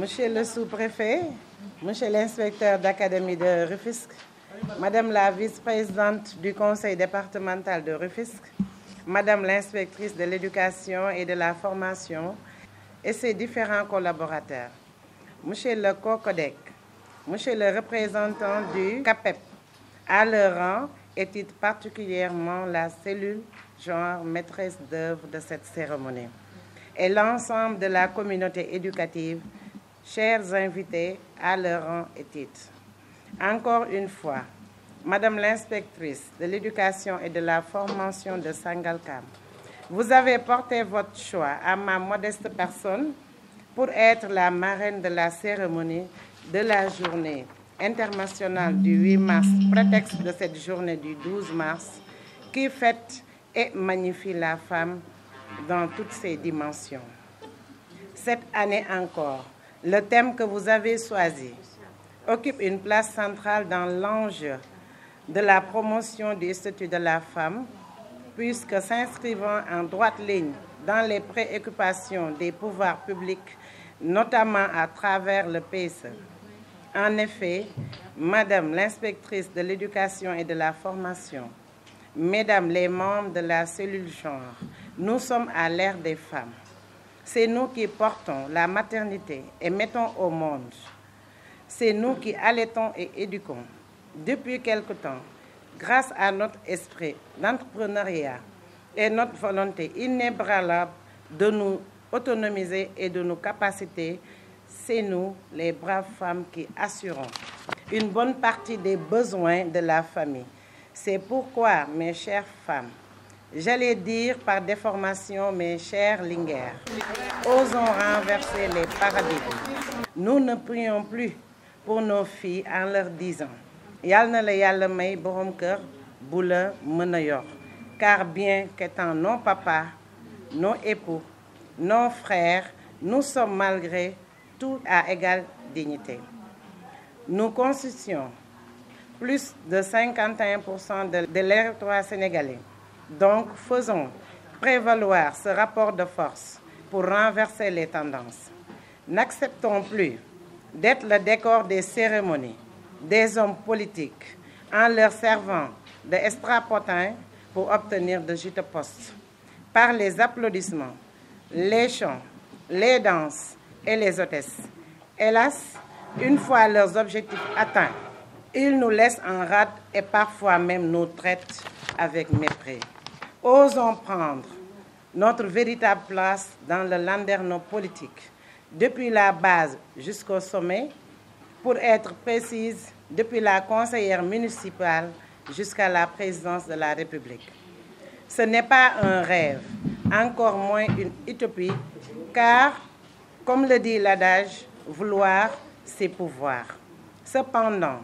Monsieur le sous-préfet, monsieur l'inspecteur d'académie de Rufisque, madame la vice-présidente du conseil départemental de Rufisque, madame l'inspectrice de l'éducation et de la formation et ses différents collaborateurs, monsieur le COCODEC, monsieur le représentant du CAPEP, à leur rang et titre particulièrement la cellule genre maîtresse d'œuvre de cette cérémonie, et l'ensemble de la communauté éducative, chers invités à leur rang et titre. Encore une fois, madame l'inspectrice de l'éducation et de la formation de Sangalkam, vous avez porté votre choix à ma modeste personne pour être la marraine de la cérémonie de la journée internationale du 8 mars, prétexte de cette journée du 12 mars, qui fête et magnifie la femme dans toutes ses dimensions. Cette année encore, le thème que vous avez choisi occupe une place centrale dans l'enjeu de la promotion du statut de la femme, puisque s'inscrivant en droite ligne dans les préoccupations des pouvoirs publics, notamment à travers le PSE. En effet, madame l'inspectrice de l'éducation et de la formation, mesdames les membres de la cellule genre, nous sommes à l'ère des femmes. C'est nous qui portons la maternité et mettons au monde. C'est nous qui allaitons et éduquons. Depuis quelque temps, grâce à notre esprit d'entrepreneuriat et notre volonté inébranlable de nous autonomiser et de nos capacités, c'est nous, les braves femmes, qui assurons une bonne partie des besoins de la famille. C'est pourquoi, mes chères femmes, j'allais dire par déformation, mes chers Linguère, osons renverser les paradigmes. Nous ne prions plus pour nos filles en leur disant « Yal na la yalla may borom kër bu la mën a yor », car bien qu'étant nos papas, nos époux, nos frères, nous sommes malgré tout à égale dignité. Nous constituons plus de 51% de l'électorat sénégalais. Donc, faisons prévaloir ce rapport de force pour renverser les tendances. N'acceptons plus d'être le décor des cérémonies des hommes politiques en leur servant d'estrapotins pour obtenir de juteux postes. Par les applaudissements, les chants, les danses et les hôtesses. Hélas, une fois leurs objectifs atteints, ils nous laissent en rade et parfois même nous traitent avec mépris. Osons prendre notre véritable place dans le landerneau politique, depuis la base jusqu'au sommet, pour être précise, depuis la conseillère municipale jusqu'à la présidence de la République. Ce n'est pas un rêve, encore moins une utopie, car, comme le dit l'adage, vouloir, c'est pouvoir. Cependant,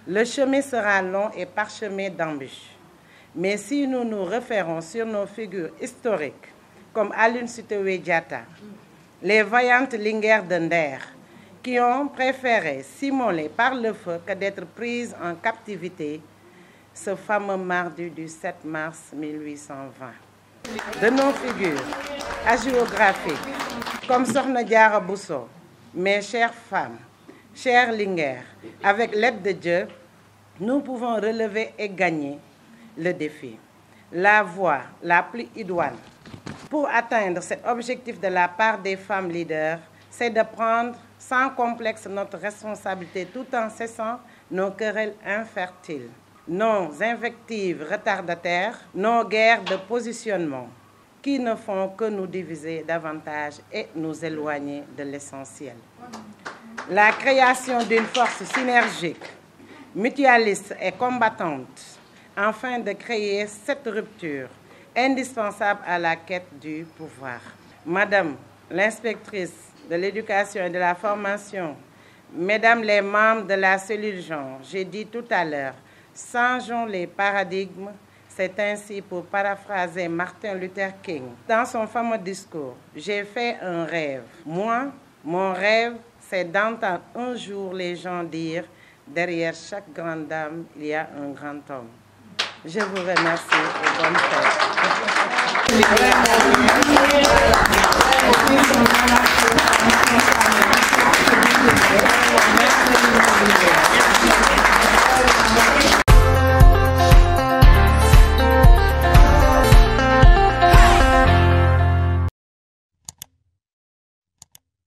le chemin sera long et parsemé d'embûches. Mais si nous nous référons sur nos figures historiques, comme Aline Sitoé Diatta, les vaillantes Linguère de Nder, qui ont préféré s'immoler par le feu que d'être prises en captivité, ce fameux mardi du 7 mars 1820. De nos figures hagiographiques, comme Sokhna Diarra Bousso, mes chères femmes, chères Linguère, avec l'aide de Dieu, nous pouvons relever et gagner le défi. La voie la plus idoine pour atteindre cet objectif de la part des femmes leaders, c'est de prendre sans complexe notre responsabilité tout en cessant nos querelles infertiles, nos invectives retardataires, nos guerres de positionnement qui ne font que nous diviser davantage et nous éloigner de l'essentiel. La création d'une force synergique, mutualiste et combattante, afin de créer cette rupture indispensable à la quête du pouvoir. Madame l'inspectrice de l'éducation et de la formation, mesdames les membres de la cellule genre, j'ai dit tout à l'heure, changeons les paradigmes. C'est ainsi, pour paraphraser Martin Luther King, dans son fameux discours, j'ai fait un rêve. Moi, mon rêve, c'est d'entendre un jour les gens dire, derrière chaque grande dame, il y a un grand homme. Je vous remercie et bonne fête.